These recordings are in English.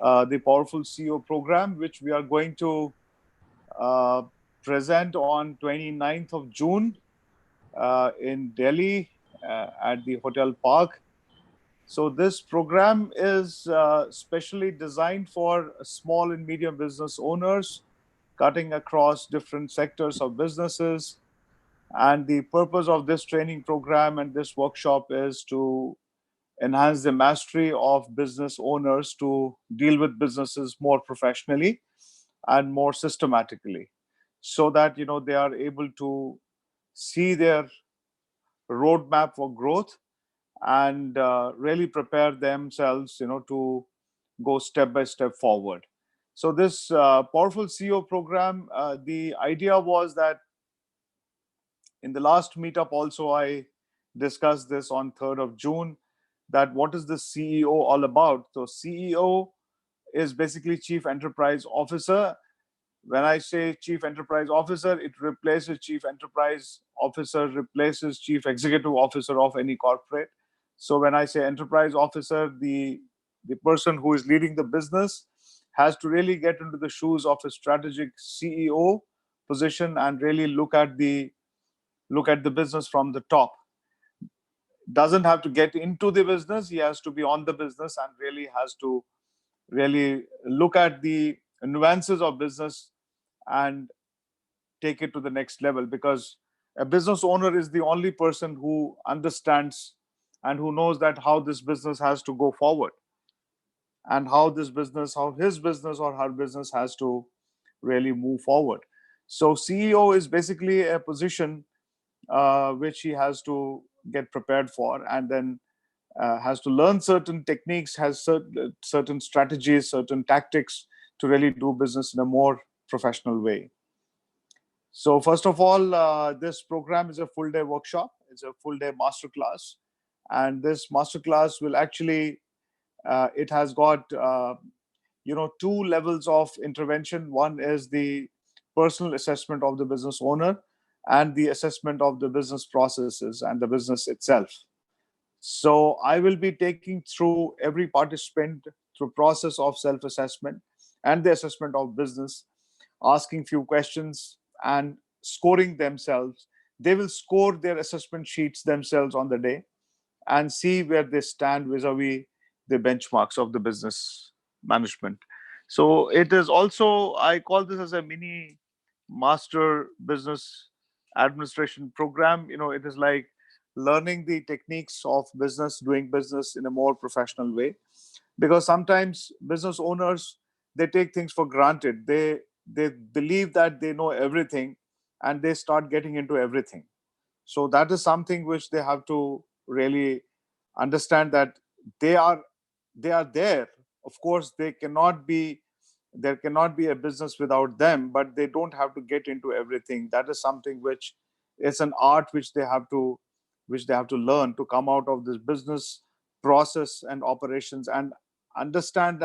the Powerful CEO program, which we are going to uh, present on 29th of June in Delhi at the Hotel Park. So this program is specially designed for small and medium business owners, cutting across different sectors of businesses. And the purpose of this training program and this workshop is to enhance the mastery of business owners to deal with businesses more professionally and more systematically, so that they are able to see their roadmap for growth and really prepare themselves to go step by step forward. So this Powerful CEO program, the idea was that in the last meetup also I discussed this on 3rd of June, that what is the CEO all about. So CEO is basically Chief Enterprise Officer. When I say Chief Enterprise Officer, it replaces Chief Enterprise Officer, replaces Chief Executive Officer of any corporate. So when I say Enterprise Officer, the person who is leading the business has to really get into the shoes of a strategic CEO position and really look at the business from the top. Doesn't have to get into the business, he has to be on the business and really has to really look at the nuances of business and take it to the next level, because a business owner is the only person who understands and who knows that how this business has to go forward, and how his business or her business has to really move forward. So CEO is basically a position which he has to get prepared for, and then has to learn certain techniques, has certain strategies, certain tactics to really do business in a more professional way. So first of all, this program is a full day workshop. It's a full day masterclass, and this masterclass will actually it has got two levels of intervention. One is the personal assessment of the business owner, and the assessment of the business processes and the business itself. So I will be taking through every participant through process of self-assessment and the assessment of business, asking few questions and scoring themselves. They will score their assessment sheets themselves on the day and see where they stand vis-a-vis the benchmarks of the business management. So it is also, I call this as a mini master business administration program. It is like learning the techniques of business, doing business in a more professional way, because sometimes business owners, they take things for granted. They believe that they know everything, and they start getting into everything. So that is something which they have to really understand, that they are they are there. Of course, there cannot be a business without them, but they don't have to get into everything. That is something which is an art which they have to learn to come out of this business process and operations, and understand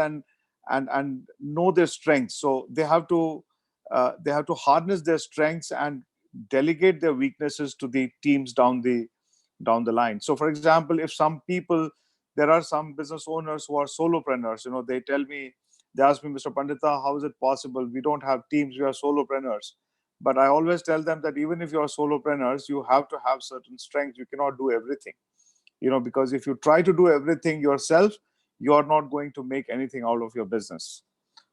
and know their strengths. So they have to harness their strengths and delegate their weaknesses to the teams down the line. So for example, if some people, there are some business owners who are solopreneurs. They ask me, Mr. Pandita, how is it possible? We don't have teams, we are solopreneurs. But I always tell them that even if you are solopreneurs, you have to have certain strengths. You cannot do everything, because if you try to do everything yourself, you are not going to make anything out of your business.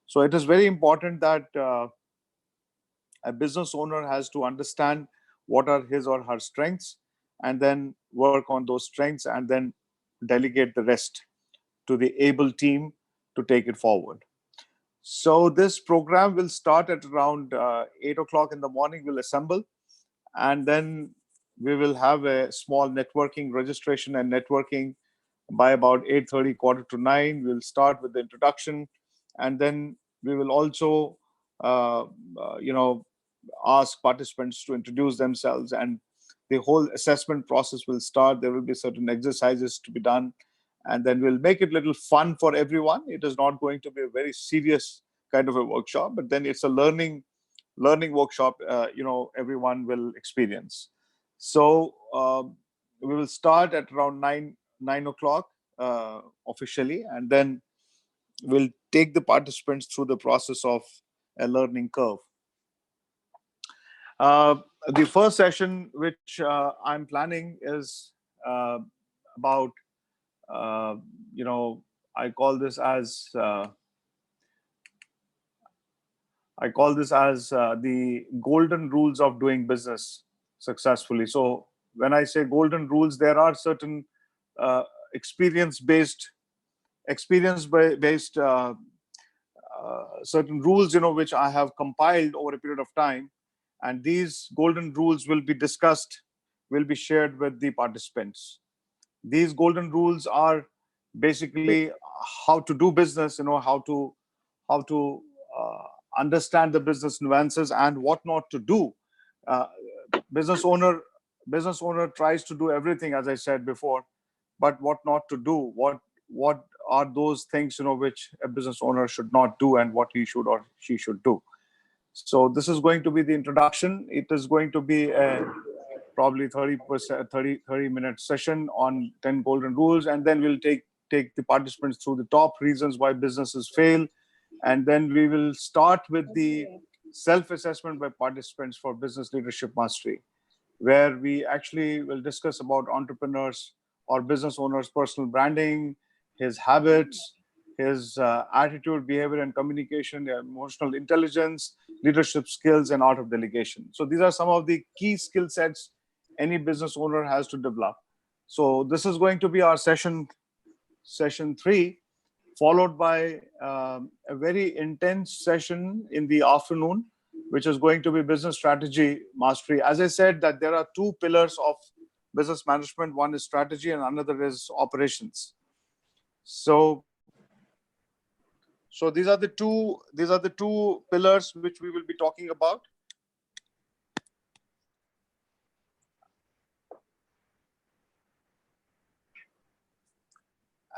So it is very important that a business owner has to understand what are his or her strengths, and then work on those strengths, and then delegate the rest to the able team to take it forward. So this program will start at around 8 o'clock in the morning. We'll assemble, and then we will have a small networking registration and networking by about 8:30, quarter to 9. We'll start with the introduction, and then we will also uh, uh, you know ask participants to introduce themselves, and the whole assessment process will start. There will be certain exercises to be done, and then we'll make it a little fun for everyone. It is not going to be a very serious kind of a workshop, but then it's a learning workshop. Everyone will experience. So we will start at around 9 o'clock officially, and then will take the participants through the process of a learning curve. Uh, the first session, which I'm planning, is about, uh, you know, I call this as the golden rules of doing business successfully. So when I say golden rules, there are certain uh, experience-based certain rules, which I have compiled over a period of time, and these golden rules will be discussed, will be shared with the participants. These golden rules are basically how to do business, how to uh, understand the business nuances and what not to do. uh, business owner business owner tries to do everything, as I said before, but what not to do, what are those things, which a business owner should not do, and what he should or she should do. So this is going to be the introduction. It is going to be a probably 30% 30 minute session on 10 golden rules, and then we'll take the participants through the top reasons why businesses fail, and then we will start with the self-assessment by participants for business leadership mastery, where we actually will discuss about entrepreneurs or business owners' personal branding, his habits, his attitude, behavior, and communication, emotional intelligence, leadership skills, and art of delegation. So these are some of the key skill sets any business owner has to develop. So this is going to be our session three, followed by a very intense session in the afternoon, which is going to be business strategy mastery. As I said, that there are two pillars of business management. One is strategy and another is operations. So these are the two pillars which we will be talking about.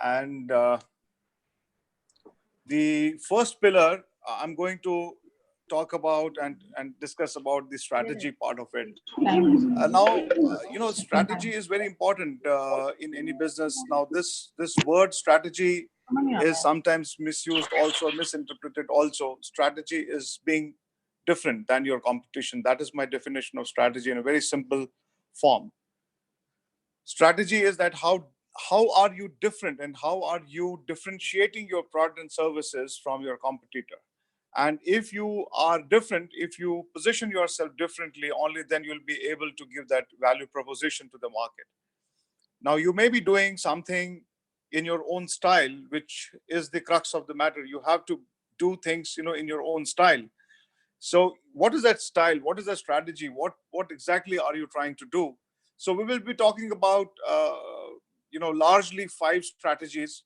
And the first pillar, I'm going to talk about and discuss about the strategy part of it. Now, strategy is very important in any business. Now, this word strategy is sometimes misused, also misinterpreted. Also, strategy is being different than your competition. That is my definition of strategy in a very simple form. Strategy is that how are you different, and how are you differentiating your product and services from your competitor. And if you are different, if you position yourself differently, only then you'll be able to give that value proposition to the market. Now, you may be doing something in your own style, which is the crux of the matter. You have to do things, in your own style. So what is that style? What is that strategy? What exactly are you trying to do? So we will be talking about largely five strategies.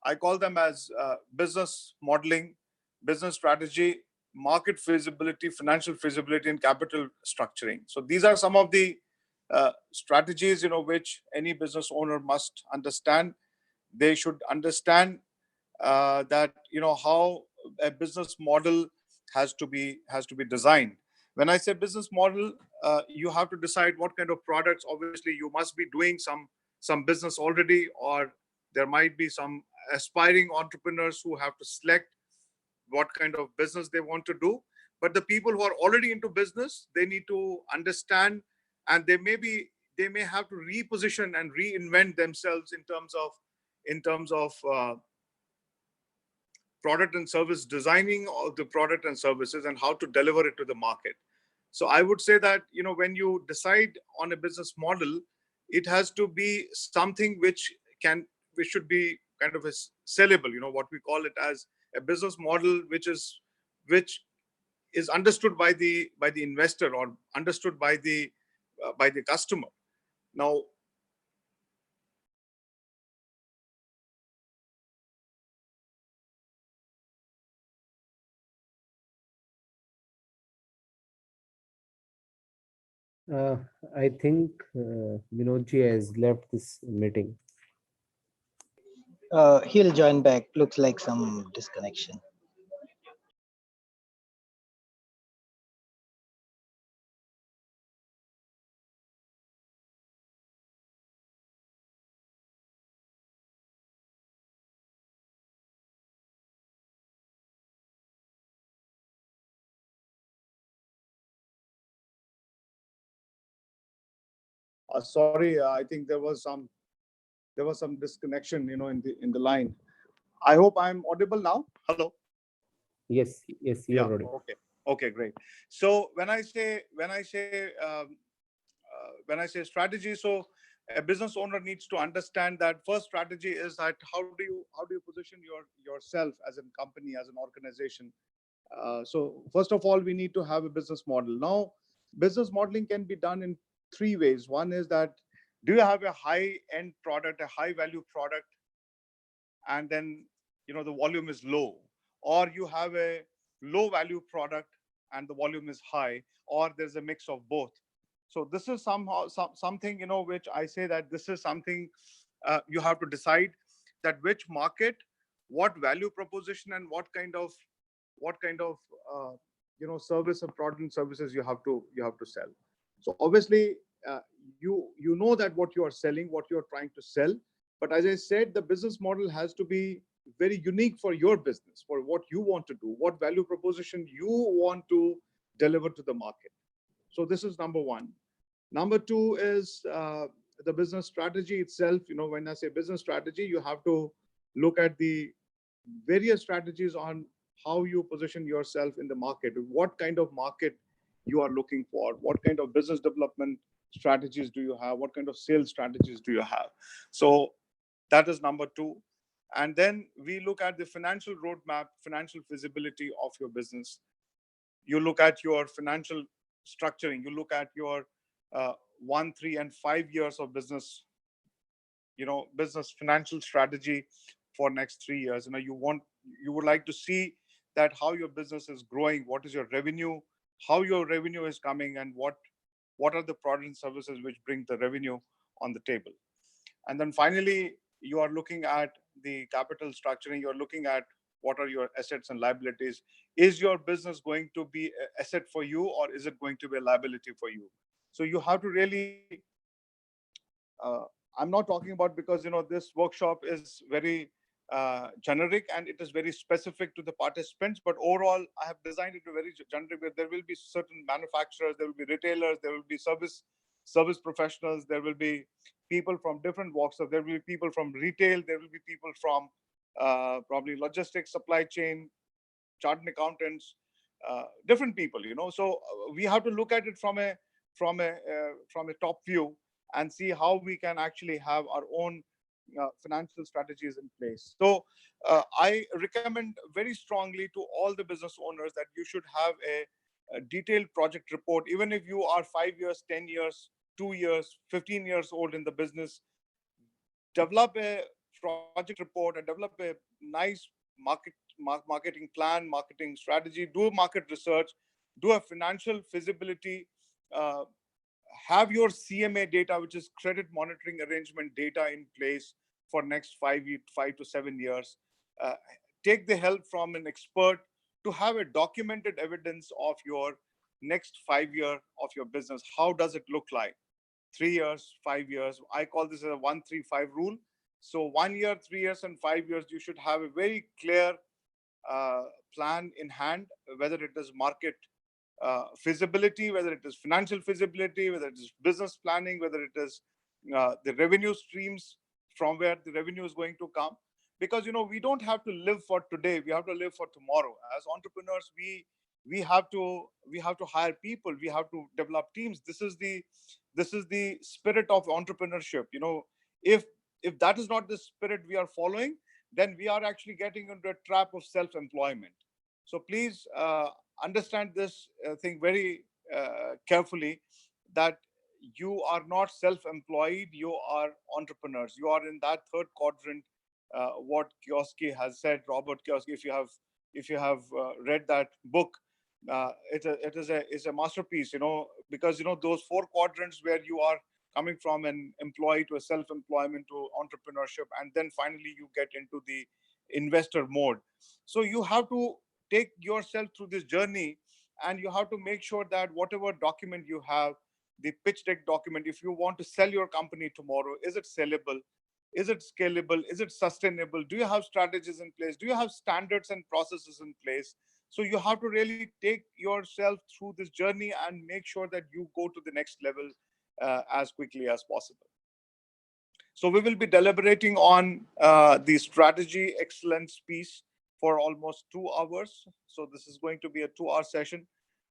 I call them as business modeling, business strategy, market feasibility, financial feasibility, and capital structuring. So these are some of the strategies, which any business owner must understand. They should understand that how a business model has to be designed. When I say business model, you have to decide what kind of products. Obviously, you must be doing some business already, or there might be some aspiring entrepreneurs who have to select what kind of business they want to do. But the people who are already into business, they need to understand, and they may have to reposition and reinvent themselves in terms of product and service, designing of the product and services, and how to deliver it to the market. So I would say that when you decide on a business model, it has to be something which should be kind of a sellable, what we call it as a business model, which is understood by the investor, or understood by the customer. Now, Uh, I think Vinodji has left this meeting. He'll join back. Looks like some disconnection. Sorry, I think there was some disconnection, in the line. I hope I'm audible now. Hello. Yes, yes, Yeah. you're audible. Okay. Okay. Great. So when I say strategy, so a business owner needs to understand that first strategy is that how do you position yourself as a company, as an organization. So first of all, we need to have a business model. Now, business modeling can be done in three ways. One is that, do you have a high end product, a high value product, and then the volume is low, or you have a low value product and the volume is high, or there's a mix of both. So this is something, which I say that this is something, you have to decide that which market, what value proposition, and what kind of uh, service and product and services you have to sell. So obviously, you know that what you are selling, what you are trying to sell. But as I said, the business model has to be very unique for your business, for what you want to do, what value proposition you want to deliver to the market. So this is number one. Number two is the business strategy itself. When I say business strategy, you have to look at the various strategies on how you position yourself in the market, what kind of market you are looking for, what kind of business development strategies do you have, what kind of sales strategies do you have. So that is number two. And then we look at the financial roadmap, financial feasibility of your business. You look at your financial structuring. You look at your 1, 3, and 5 years of business financial strategy for next 3 years. You would like to see that how your business is growing, what is your revenue, how your revenue is coming, and what are the products and services which bring the revenue on the table. And then finally, you are looking at the capital structuring. You're looking at what are your assets and liabilities. Is your business going to be an asset for you, or is it going to be a liability for you? So you have to really, uh, I'm not talking about, because this workshop is very generic and it is very specific to the participants. But overall, I have designed it to very generic, where there will be certain manufacturers, there will be retailers, there will be service professionals, there will be people from different walks of. There will be people from retail, there will be people from probably logistics, supply chain, chartered accountants, different people. So we have to look at it from a top view, and see how we can actually have our own financial strategies in place. So I recommend very strongly to all the business owners that you should have a detailed project report. Even if you are 5 years, 10 years, 2 years, 15 years old in the business, develop a project report and develop a nice marketing plan, marketing strategy, do market research, do a financial feasibility, uh, have your CMA data, which is credit monitoring arrangement data, in place for next 5 to 7 years. Uh, Take the help from an expert to have a documented evidence of your next 5 year of your business. How does it look like? 3 years, 5 years. I call this a 1-3-5 rule. So 1 year, 3 years, and 5 years, you should have a very clear uh, plan in hand, whether it is market feasibility, whether it is financial feasibility, whether it is business planning, whether it is the revenue streams from where the revenue is going to come. Because we don't have to live for today; we have to live for tomorrow. As entrepreneurs, we have to hire people, we have to develop teams. This is the spirit of entrepreneurship. If that is not the spirit we are following, then we are actually getting into a trap of self-employment. So please understand this thing very carefully, that you are not self-employed, you are entrepreneurs. You are in that third quadrant, what Kioski has said, Robert Kioski. If you have read that book, it is a masterpiece, because those four quadrants, where you are coming from an employee to a self-employment to entrepreneurship, and then finally you get into the investor mode. So you have to take yourself through this journey, and you have to make sure that whatever document you have, the pitch deck document, if you want to sell your company tomorrow, is it sellable, is it scalable, is it sustainable, do you have strategies in place, do you have standards and processes in place? So you have to really take yourself through this journey and make sure that you go to the next level as quickly as possible. So we will be deliberating on the strategy excellence piece for almost 2 hours. So this is going to be a 2-hour session,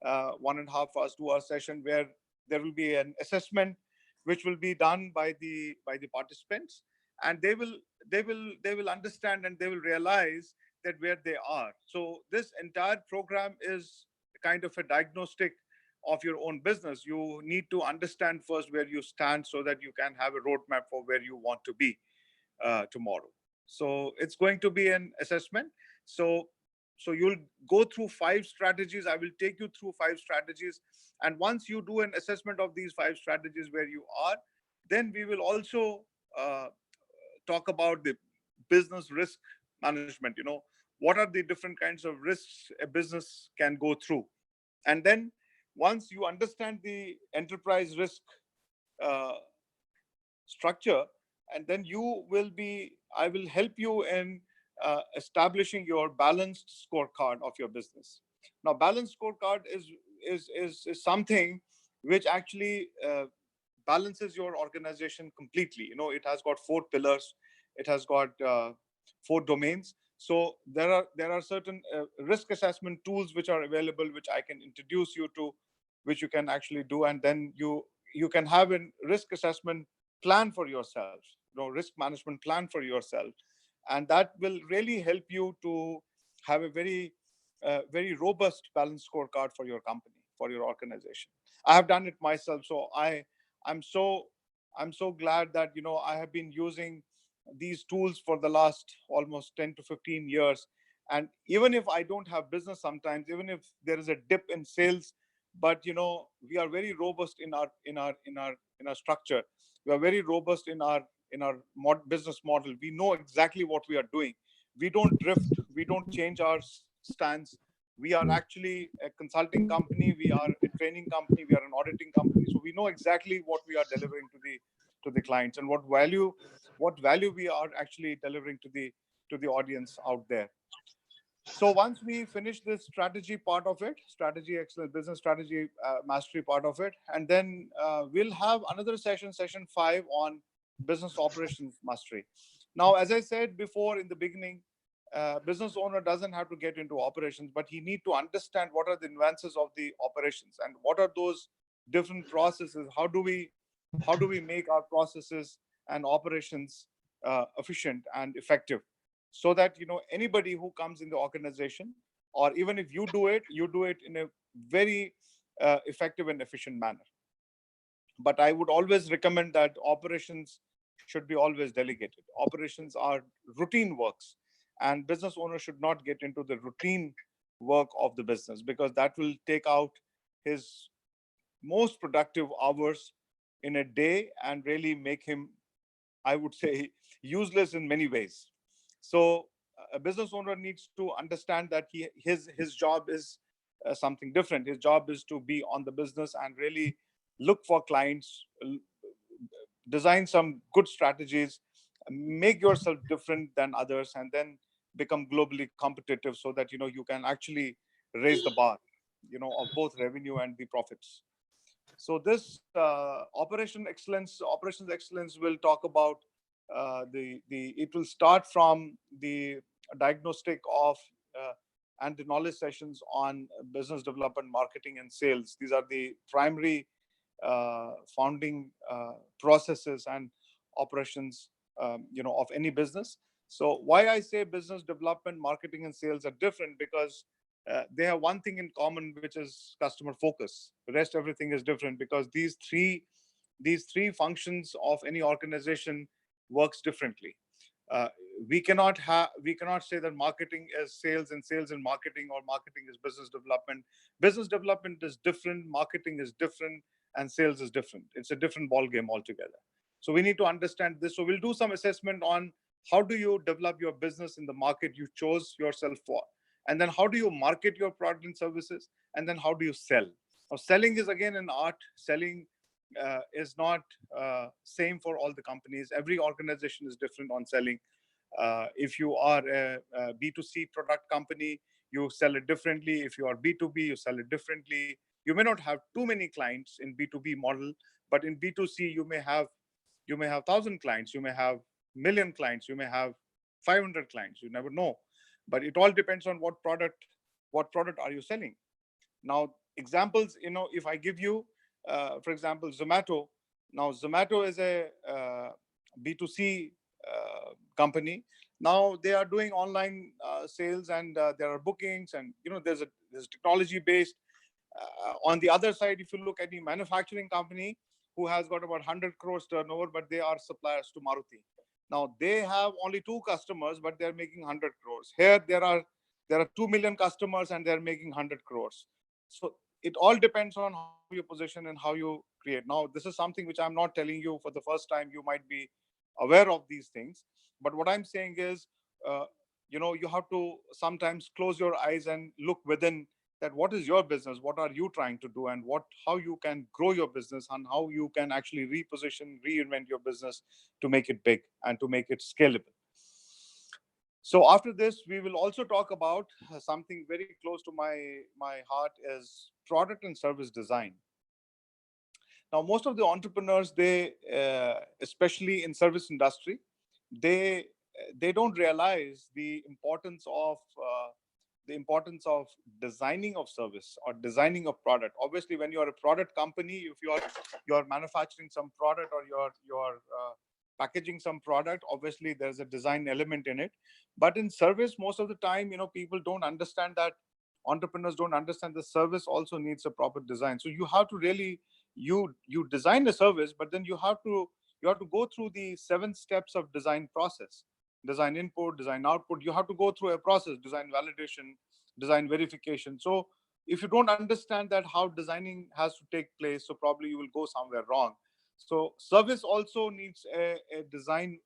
1.5 hours, 2-hour session, where there will be an assessment which will be done by the participants, and they will understand and they will realize that where they are. So this entire program is kind of a diagnostic of your own business. You need to understand first where you stand so that you can have a roadmap for where you want to be tomorrow. So it's going to be an assessment. So you'll go through 5 strategies. I will take you through 5 strategies, and once you do an assessment of these 5 strategies where you are, then we will also uh, talk about the business risk management. What are the different kinds of risks a business can go through, and then once you understand the enterprise risk uh, structure, and then I will help you in establishing your balanced scorecard of your business. Now, balanced scorecard is something which actually balances your organization completely. It has got 4 pillars. It has got 4 domains. So there are certain risk assessment tools which are available, which I can introduce you to, which you can actually do, and then you can have a risk assessment plan for yourself, risk management plan for yourself, and that will really help you to have a very robust balanced scorecard for your company, for your organization. I have done it myself, so I'm so I'm so glad that I have been using these tools for the last almost 10 to 15 years. And even if I don't have business sometimes, even if there is a dip in sales, but we are very robust in our structure. We are very robust in our business model. We know exactly what we are doing. We don't drift. We don't change our stance. We are actually a consulting company. We are a training company. We are an auditing company. So we know exactly what we are delivering to the clients, and what value we are actually delivering to the audience out there. So once we finish this strategy part of it, strategy excellence, business strategy mastery part of it, and then we'll have another session 5, on business operations mastery. Now, as I said before in the beginning, business owner doesn't have to get into operations, but he need to understand what are the nuances of the operations and what are those different processes. How do we make our processes and operations efficient and effective, so that anybody who comes in the organization, or even if you do it in a very effective and efficient manner. But I would always recommend that operations should be always delegated. Operations are routine works, and business owner should not get into the routine work of the business, because that will take out his most productive hours in a day and really make him, I would say, useless in many ways. So a business owner needs to understand that his job is something different. His job is to be on the business and really look for clients, design some good strategies, make yourself different than others, and then become globally competitive, so that you can actually raise the bar, of both revenue and the profits. So this operations excellence will talk about the it will start from the diagnostic of and the knowledge sessions on business development, marketing, and sales. These are the primary founding processes and operations, of any business. So why I say business development, marketing, and sales are different, because they have one thing in common, which is customer focus. The rest, everything is different, because these three functions of any organization works differently. uh, we cannot say that marketing is sales and sales and marketing, or marketing is business development. Business development is different, marketing is different, and sales is different. It's a different ball game altogether. So we need to understand this. So we'll do some assessment on how do you develop your business in the market you chose yourself for, and then how do you market your product and services, and then how do you sell. Now, selling is again an art. Selling is not same for all the companies. Every organization is different on selling. If you are a B2C product company, you sell it differently. If you are B2B, you sell it differently. You may not have too many clients in B2B model, But in B2C, you may have 1,000 clients, you may have million clients, you may have 500 clients. You never know. But it all depends on what product are you selling. Now, examples, if I give you, for example, Zomato. Now, Zomato is a B2C company. Now they are doing online sales, and there are bookings, and there's technology based. On the other side, if you look at the manufacturing company who has got about 100 crores turnover, but they are suppliers to Maruti. Now they have only two customers, but they're making 100 crores. Here there are 2 million customers, and they're making 100 crores. So it all depends on how you position and how you create. Now, this is something which I'm not telling you for the first time. You might be aware of these things, but what I'm saying is, uh, you have to sometimes close your eyes and look within, that what is your business, what are you trying to do, and how you can grow your business, and how you can actually reposition, reinvent your business to make it big and to make it scalable. So after this, we will also talk about something very close to my heart, is product and service design. Now, most of the entrepreneurs, they especially in service industry, they they don't realize the importance of designing of service or designing of product. Obviously, when you are a product company, if you are manufacturing some product, or you're packaging some product, obviously there's a design element in it. But in service, most of the time, people don't understand that. Entrepreneurs don't understand the service also needs a proper design. So you have to really, you design a service, but then you have to go through the 7 steps of design process: design input, design output. You have to go through a process: design validation, design verification. So if you don't understand that how designing has to take place, so probably you will go somewhere wrong. So service also needs a design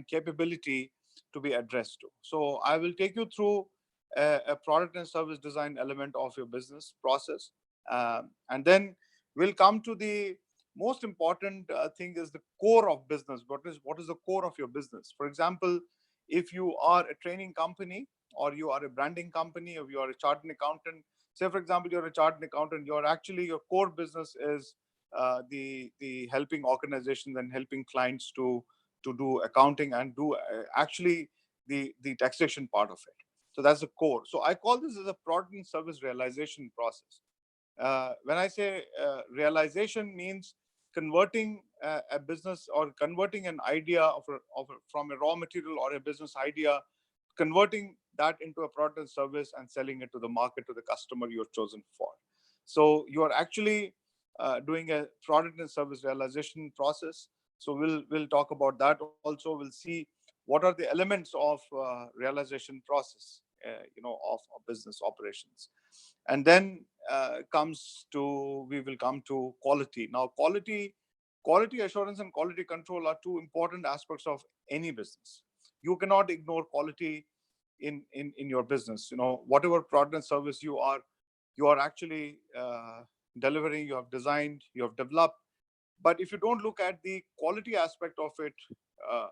capability to be addressed to. So I will take you through a product and service design element of your business process. And then we'll come to the most important thing, is the core of business. What is the core of your business? For example, if you are a training company, or you are a branding company, or you are a chartered accountant. Say, for example, you're a chartered accountant. Your core business is the helping organizations and helping clients to do accounting, and do actually the taxation part of it. So that's the core. So I call this as a product and service realization process. When I say realization, means converting a business, or converting an idea from a raw material or a business idea, converting that into a product and service, and selling it to the market, to the customer you're chosen for. So you are actually doing a product and service realization process. So we'll talk about that also. We'll see what are the elements of realization process, of business operations. And then we will come to quality. Now, quality assurance and quality control are two important aspects of any business. You cannot ignore quality in your business. Whatever product and service you are actually delivering, you have designed, you have developed. But if you don't look at the quality aspect of it, uh,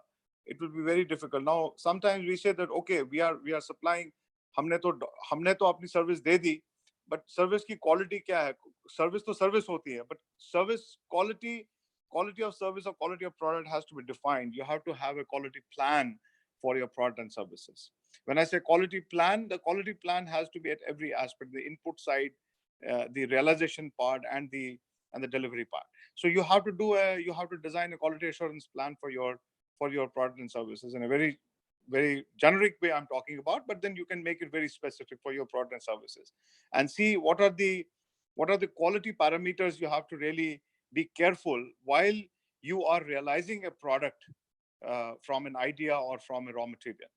it will be very difficult. Now, sometimes we say that, okay, we are supplying, हमने तो अपनी service they the, but service की quality क्या है? Service तो service होती है, but service quality of service or quality of product has to be defined. You have to have a quality plan for your product and services. When I say quality plan, the quality plan has to be at every aspect: the input side, the realization part, and the delivery part. So you have to design a quality assurance plan for your product and services, in a very very generic way I'm talking about, but then you can make it very specific for your product and services, and see what are the quality parameters you have to really be careful while you are realizing a product from an idea or from a raw material.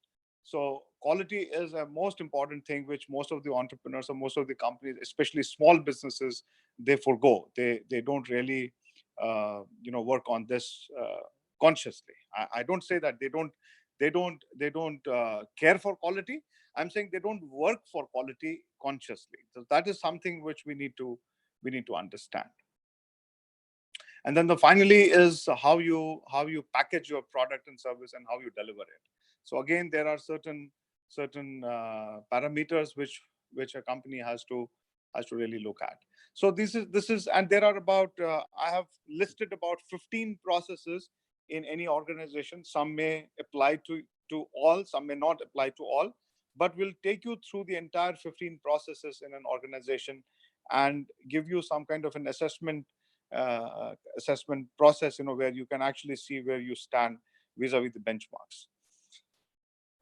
So quality is a most important thing, which most of the entrepreneurs or most of the companies, especially small businesses, they forgo. They don't really work on this consciously. I don't say that they don't care for quality. I'm saying they don't work for quality consciously. So that is something which we need to understand. And then the finally is how you package your product and service, and how you deliver it. So again, there are certain parameters which a company has to really look at. So this is and there are about I have listed about 15 processes in any organization. Some may apply to all, some may not apply to all, but we'll take you through the entire 15 processes in an organization and give you some kind of an assessment process, where you can actually see where you stand vis-a-vis the benchmarks.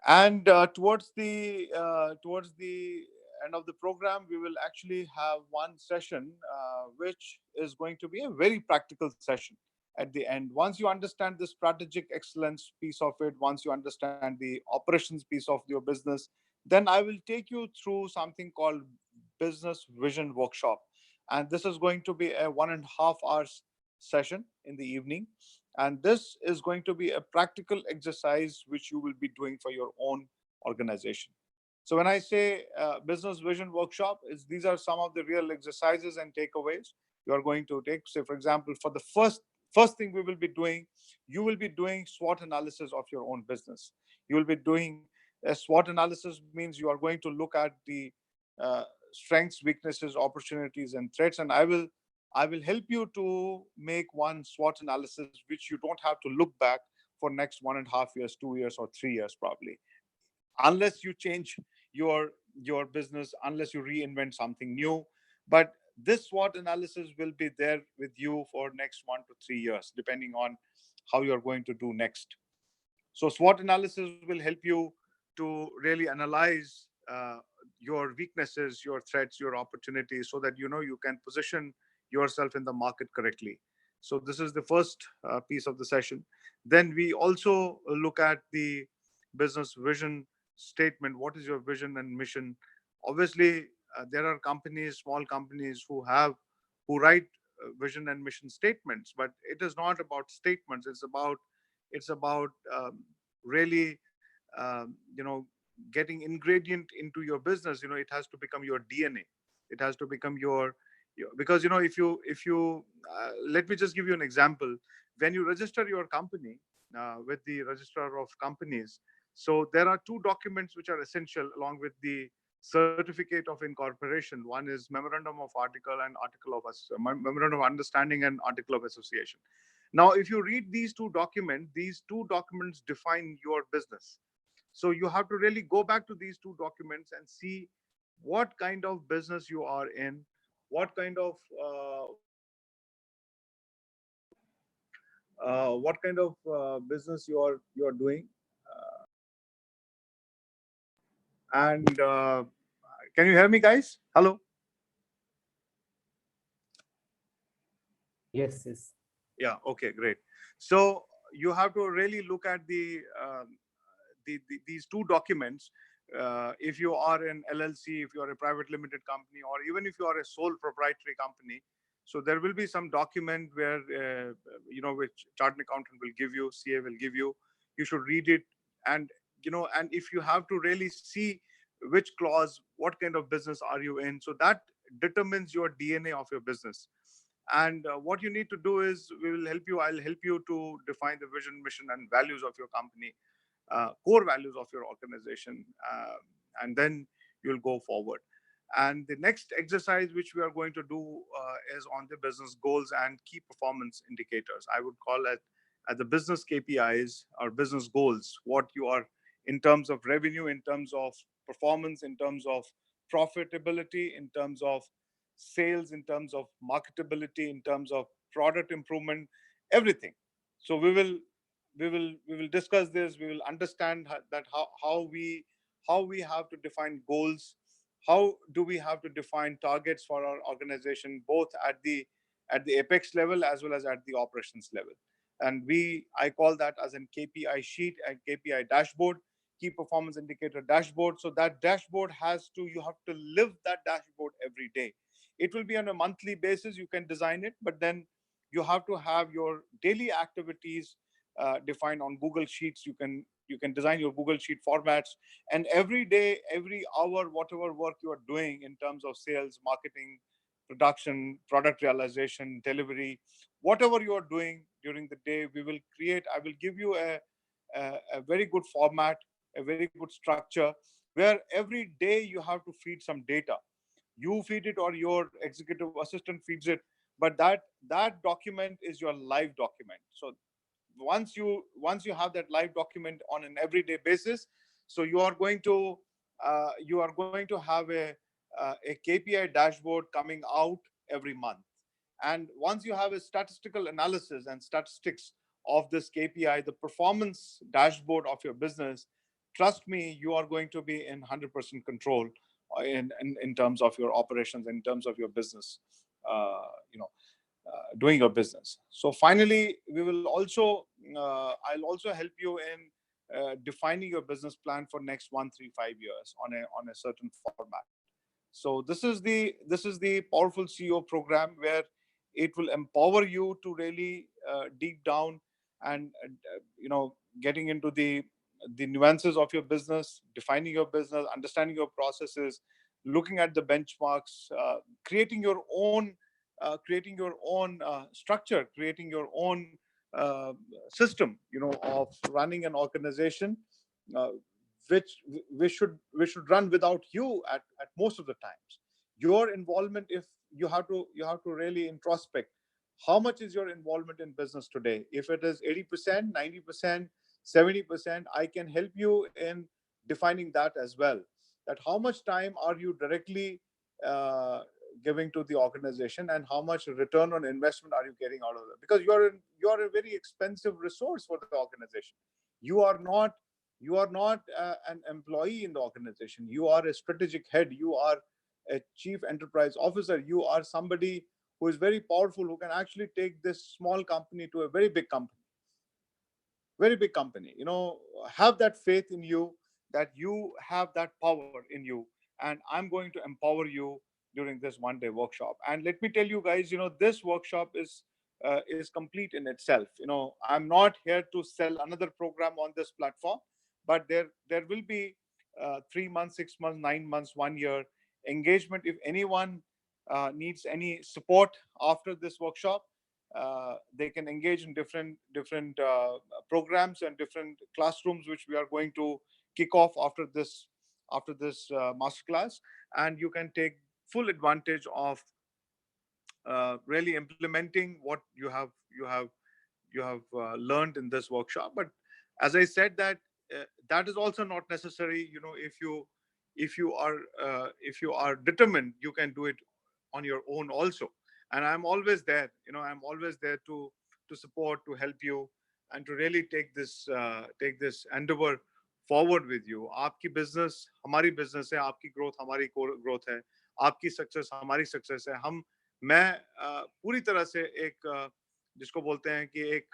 And towards the end of the program, we will actually have one session, which is going to be a very practical session at the end. Once you understand the strategic excellence piece of it, once you understand the operations piece of your business, then I will take you through something called business vision workshop. And this is going to be a 1.5 hours session in the evening, and this is going to be a practical exercise which you will be doing for your own organization. So when I say business vision workshop, these are some of the real exercises and takeaways you are going to take. Say, for example, for the first thing we will be doing, you will be doing SWOT analysis of your own business. You will be doing a SWOT analysis, means you are going to look at the uh, strengths, weaknesses, opportunities, and threats. And I will help you to make one SWOT analysis, which you don't have to look back for next 1.5 years, 2 years, or 3 years probably, unless you change your business, unless you reinvent something new. But this SWOT analysis will be there with you for next 1 to 3 years, depending on how you're going to do next. So SWOT analysis will help you to really analyze your weaknesses, your threats, your opportunities, so that you can position yourself in the market correctly. So this is the first piece of the session. Then we also look at the business vision statement. What is your vision and mission? Obviously, there are companies, small companies, who write vision and mission statements, but it is not about statements. It's about really getting ingredient into your business. It has to become your DNA. It has to become because if you let me just give you an example. When you register your company with the registrar of companies, so there are two documents which are essential along with the certificate of incorporation. One is memorandum of article and memorandum of understanding and article of association. Now, if you read these two documents define your business. So you have to really go back to these two documents and see what kind of business you are in, what kind of business you are doing. And can you hear me, guys? Hello. Yes, yes. Yeah. Okay. Great. So you have to really look at these two documents. If you are an LLC, if you are a private limited company, or even if you are a sole proprietary company, so there will be some document where which chartered accountant will give you, CA will give you. You should read it, and and if you have to really see which clause, what kind of business are you in, so that determines your DNA of your business. And what you need to do is I'll help you to define the vision, mission, and values of your company, core values of your organization, and then you'll go forward. And the next exercise which we are going to do is on the business goals and key performance indicators. I would call it as the business KPIs or business goals, what you are in terms of revenue, in terms of performance, in terms of profitability, in terms of sales, in terms of marketability, in terms of product improvement, everything. So we will discuss this. We will understand that how we have to define goals, how do we have to define targets for our organization, both at the apex level as well as at the operations level. And I call that as an KPI sheet and KPI dashboard, key performance indicator dashboard. So that dashboard you have to live that dashboard every day. It will be on a monthly basis. You can design it, but then you have to have your daily activities defined on Google Sheets. You can design your Google Sheet formats, and every day, every hour, whatever work you are doing in terms of sales, marketing, production, product realization, delivery, whatever you are doing during the day, I will give you a very good format, a very good structure, where every day you have to feed some data. you feed it or your executive assistant feeds it, but that document is your live document. So once you have that live document on an everyday basis, so you are going to have a KPI dashboard coming out every month. And once you have a statistical analysis and statistics of this KPI, the performance dashboard of your business, trust me, you are going to be in 100% control in terms of your operations, in terms of your business, uh, you know, doing your business. So finally, I'll also help you in defining your business plan for next 1, 3, 5 years on a certain format. So this is the powerful CEO program where it will empower you to really deep down and getting into the nuances of your business, defining your business, understanding your processes, looking at the benchmarks, creating your own structure, creating your own uh, system, of running an organization, uh, which we should run without you at most of the times. Your involvement, if you have to really introspect, how much is your involvement in business today? If it is 80%, 90%, 70%, I can help you in defining that as well. That how much time are you directly uh, giving to the organization, and how much return on investment are you getting out of it? Because you are a very expensive resource for the organization. You are not an employee in the organization. You are a strategic head. You are a chief enterprise officer. You are somebody who is very powerful, who can actually take this small company to a very big company. Have that faith in you, that you have that power in you, and I'm going to empower you during this 1 day workshop. And let me tell you guys, this workshop is complete in itself. I'm not here to sell another program on this platform, but there will be 3 months, 6 months, 9 months, 1 year engagement. If anyone needs any support after this workshop, they can engage in different programs and different classrooms, which we are going to kick off after this masterclass. And you can take full advantage of really implementing what you have learned in this workshop. But as I said, that is also not necessary. If you are determined, you can do it on your own also. And I'm always there. I'm always there to support, to help you, and to really take this endeavor forward with you. आपकी business हमारी business है, आपकी growth हमारी growth है, आपकी success हमारी success है. मैं पूरी तरह से जिसको बोलते हैं कि एक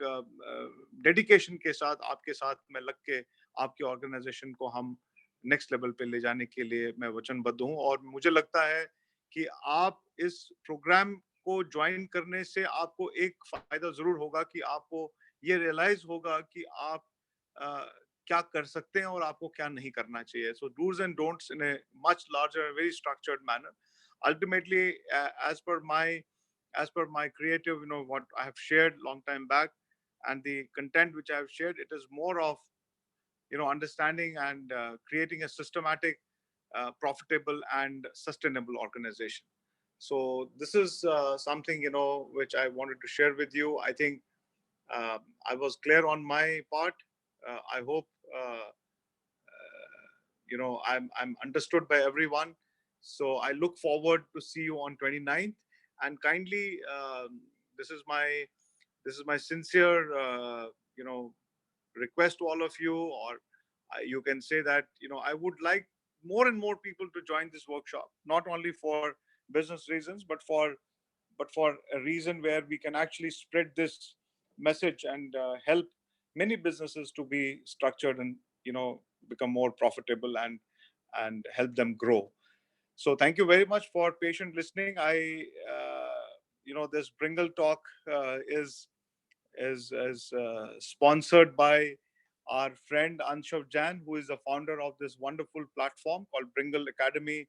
डेडिकेशन के साथ आपके साथ में लग के आपकी ऑर्गेनाइजेशन को हम नेक्स्ट लेवल पे ले जाने के लिए मैं वचनबद्ध हूँ. और मुझे लगता है कि आप इस प्रोग्राम को ज्वाइन करने से आपको एक फायदा जरूर होगा, कि आपको ये रियलाइज होगा कि आप क्या कर सकते हैं और आपको क्या नहीं करना चाहिए. So dos and don'ts in a much larger, very structured manner. Ultimately, as per my creative, what I have shared long time back, and the content which I have shared, it is more of understanding and creating a systematic, profitable and sustainable organization. So this is something which I wanted to share with you. I think I was clear on my part. I hope I'm understood by everyone. So I look forward to see you on 29th. And kindly, this is my sincere request to all of you. Or you can say that I would like more and more people to join this workshop, not only for business reasons, but for a reason where we can actually spread this message and help many businesses to be structured and become more profitable and help them grow. So thank you very much for patient listening. This Bringle Talk is sponsored by our friend Anshav Jan, who is the founder of this wonderful platform called Bringle Academy.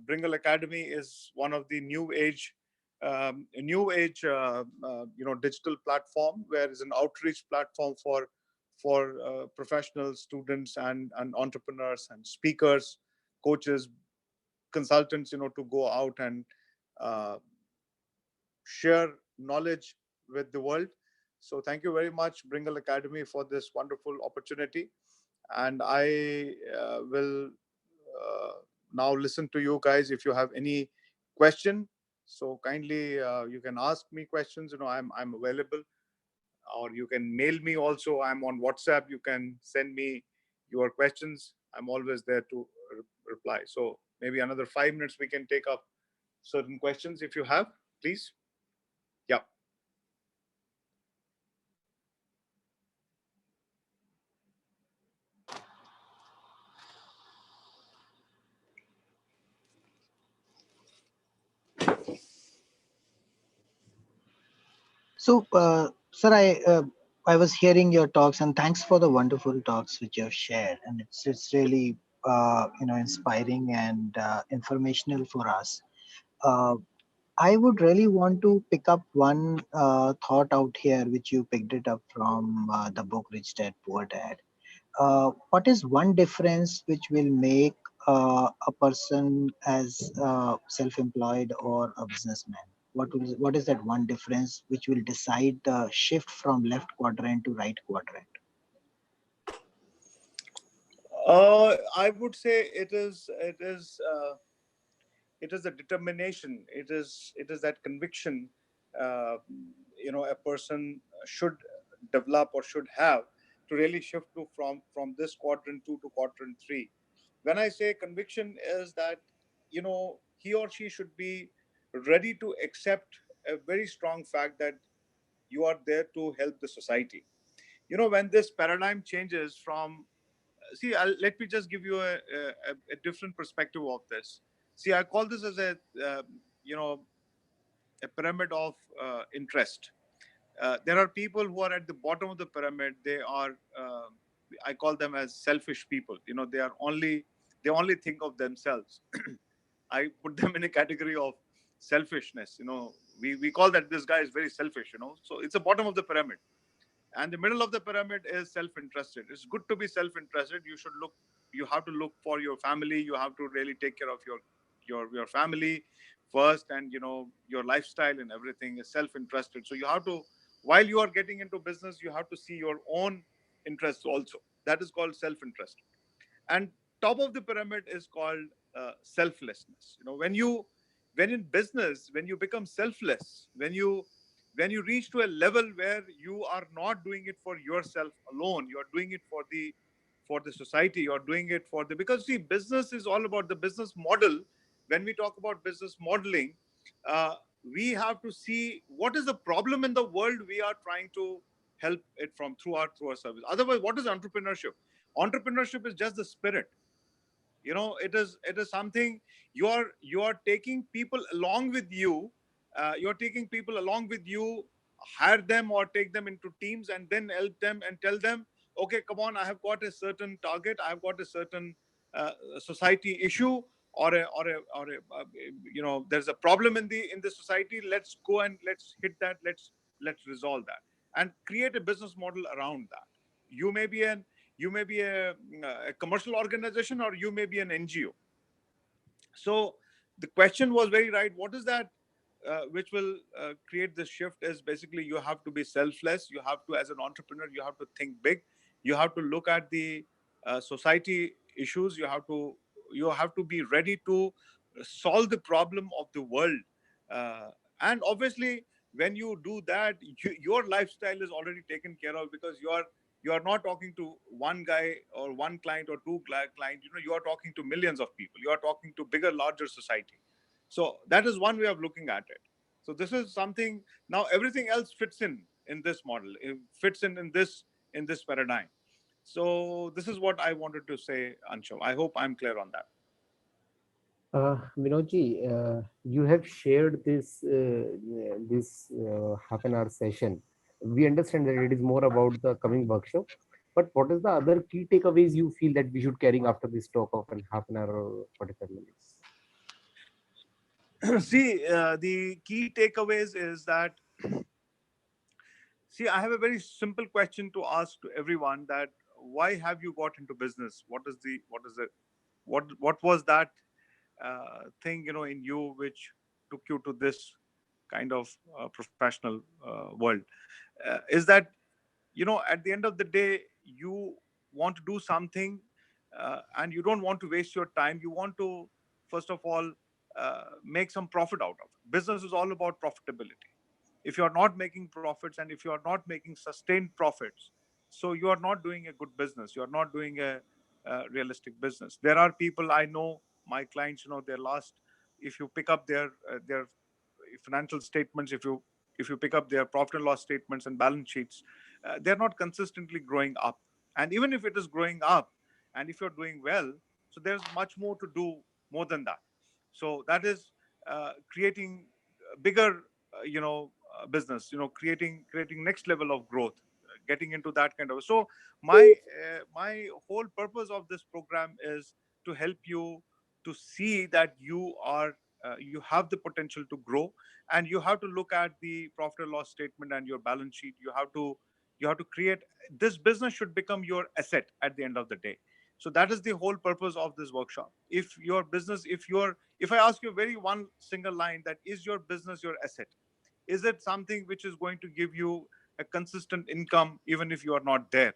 Bringle Academy is one of the digital platform, where it's an outreach platform for professionals, students, and entrepreneurs and speakers, coaches, consultants, to go out and uh, share knowledge with the world. So thank you very much, Bringle Academy, for this wonderful opportunity. And I will now listen to you guys if you have any question. So kindly you can ask me questions. I'm available, or you can mail me also. I'm on WhatsApp. You can send me your questions. I'm always there to reply. So maybe another 5 minutes we can take up certain questions if you have, please. Yeah. So, sir, I was hearing your talks, and thanks for the wonderful talks which you have shared, and it's really inspiring and informational for us. Uh, I would really want to pick up one thought out here, which you picked it up from the book Rich Dad Poor Dad. What is one difference which will make a person as self-employed or a businessman? What is that one difference which will decide the shift from left quadrant to right quadrant? I would say it is a determination. It is that conviction. Uh, a person should develop or should have to really shift to from this quadrant two to quadrant three. When I say conviction, is that he or she should be ready to accept a very strong fact that you are there to help the society. When this paradigm changes from, see, let me just give you a different perspective of this. See, I call this as you know a pyramid of interest. There are people who are at the bottom of the pyramid. They are, I call them as selfish people. They only think of themselves. I put them in a category of selfishness. We call that this guy is very selfish. So it's the bottom of the pyramid, and the middle of the pyramid is self-interested. It's good to be self-interested. You have to look for your family. You have to really take care of your family first, and your lifestyle and everything is self-interested. So you have to, while you are getting into business, you have to see your own interests also. That is called self-interest. And top of the pyramid is called selflessness. When in business, when you become selfless, when you reach to a level where you are not doing it for yourself alone, you are doing it for the society. You are doing it for the, because see, business is all about the business model. When we talk about business modeling, uh, we have to see what is the problem in the world we are trying to help it from through our service. Otherwise, what is entrepreneurship? Entrepreneurship is just the spirit. It is something, you are taking people along with you. You're taking people along with you, hire them or take them into teams, and then help them and tell them, okay, come on, I have got a certain target, I have got a certain society issue, or there's a problem in the society. Let's go and let's hit that. Let's resolve that and create a business model around that. You may be a commercial organization, or you may be an NGO. So the question was very right. What is that which will create this shift? Is basically, you have to be selfless. You have to, as an entrepreneur, you have to think big. You have to look at the society issues. You have to be ready to solve the problem of the world. uh, and obviously, when you do that, your lifestyle is already taken care of, because you are not talking to one guy or one client or two clients. You are talking to millions of people. You are talking to bigger, larger society. So that is one way of looking at it. So this is something. Now everything else fits in this model. It fits in this paradigm. So this is what I wanted to say, Anshul. I hope I'm clear on that. Vinodji, you have shared this half an hour session. We understand that it is more about the coming workshop, but what is the other key takeaways you feel that we should carry after this talk of an half an hour or 45 minutes? See, the key takeaways is that, see, I have a very simple question to ask to everyone: that why have you got into business? What was that thing, in you which took you to this kind of professional world, is that, at the end of the day, you want to do something, and you don't want to waste your time. You want to, first of all, make some profit out of it. Business is all about profitability. If you are not making profits, and if you are not making sustained profits, so you are not doing a good business. You are not doing a realistic business. There are people I know, my clients, their last, if you pick up their financial statements, if you pick up their profit and loss statements and balance sheets, they're not consistently growing up. And even if it is growing up, and if you're doing well, so there's much more to do, more than that. So that is creating a bigger business, creating next level of growth, getting into that kind of. So my whole purpose of this program is to help you to see that you have the potential to grow, and you have to look at the profit and loss statement and your balance sheet. You have to create, this business should become your asset at the end of the day. So that is the whole purpose of this workshop. If your business, if I ask you very one single line, that is your business your asset? Is it something which is going to give you a consistent income even if you are not there?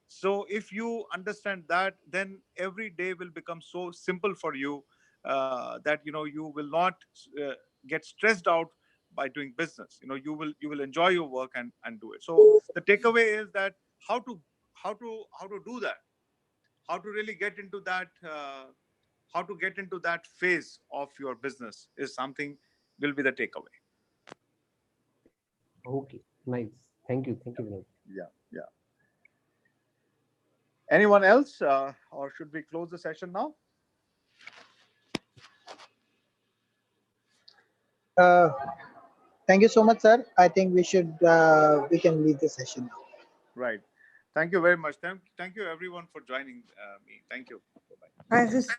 So if you understand that, then every day will become so simple for you, that you will not uh, get stressed out by doing business. You will enjoy your work and do it. So the takeaway is that how to do that, how to really get into that, how to get into that phase of your business is something, will be the takeaway. Okay, nice. Thank you, Vinod. Yeah, yeah. Anyone else, or should we close the session now? Uh, Thank you so much, sir. I think we can leave the session now. Right. Thank you very much. Thank you everyone for joining me. Thank you. Bye bye. I just